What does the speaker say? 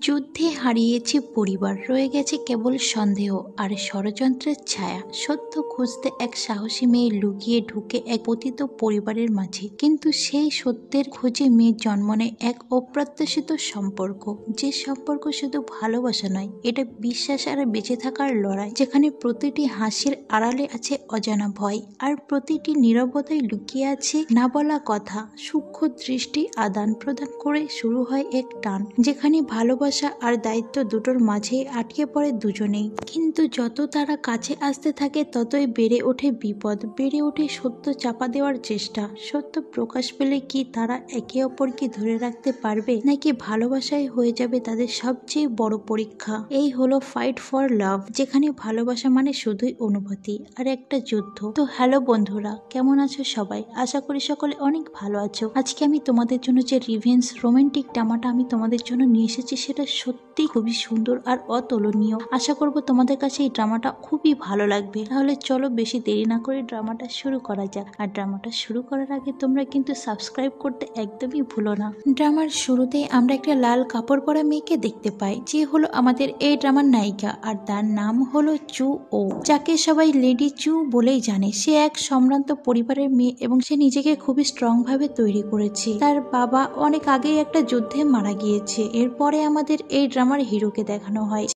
যুদ্ধে হারিয়েছে পরিবার, রয়ে গেছে কেবল সন্দেহ আর ষড়যন্ত্রের ছায়া। সত্য খুঁজতে এক সাহসী মেয়ে লুকিয়ে ঢুকে এক পতিত পরিবারের মাঝে, কিন্তু সেই সত্যের খোঁজে মেয়ে জন্ম নেয় এক অপ্রত্যাশিত সম্পর্ক। যে সম্পর্ক শুধু ভালোবাসা নয়, এটা বিশ্বাস আর বেঁচে থাকার লড়াই, যেখানে প্রতিটি হাসির আড়ালে আছে অজানা ভয়, আর প্রতিটি নীরবতায় লুকিয়ে আছে না বলা কথা। সূক্ষ্ম দৃষ্টি আদান প্রদান করে শুরু হয় এক টান, যেখানে ভালোবাসা আর দায়িত্ব দুটোর মাঝে আটকে পড়ে দুজনেই। কিন্তু যত তারা কাছে আসতে থাকে, ততই বেড়ে ওঠে বিপদ, বেড়ে ওঠে সত্য চাপা দেওয়ার চেষ্টা। সত্য প্রকাশ পেলে কি তারা একে অপরকে ধরে রাখতে পারবে, নাকি ভালোবাসাই হয়ে যাবে তাদের সবচেয়ে বড় পরীক্ষা? এই হলো ফাইট ফর লাভ, যেখানে ভালোবাসা মানে শুধুই অনুভূতি আর একটা যুদ্ধ। তো হ্যালো বন্ধুরা, কেমন আছো সবাই? আশা করি সকলে অনেক ভালো আছো। আজকে আমি তোমাদের জন্য যে রিভেঞ্জ রোমান্টিক ড্রামাটা আমি তোমাদের জন্য নিয়ে এসেছি, সেটা সত্যি খুবই সুন্দর আর অতুলনীয়। আশা করব তোমাদের কাছে এই ড্রামাটা খুবই ভালো লাগবে। তাহলে চলো বেশি দেরি না করে ড্রামাটা শুরু করা যাক। আর ড্রামাটা শুরু করার আগে তোমরা কিন্তু সাবস্ক্রাইব করতে একদমই ভুলো না। ড্রামার শুরুতেই আমরা একটা লাল কাপড় পরা মেয়েকে দেখতে পাই, যে হলো আমাদের এই ড্রামার নায়িকা, আর তার নাম হলো চু ও, যাকে সবাই লেডি চু বলেই জানে। সে এক সম্ভ্রান্ত পরিবারের মেয়ে এবং সে নিজেকে খুবই স্ট্রং ভাবে তৈরি করেছে। তার বাবা অনেক আগেই একটা যুদ্ধে মারা গিয়েছে। এরপরে আমাদের এই ড্রামার হিরোকে দেখানো হয়।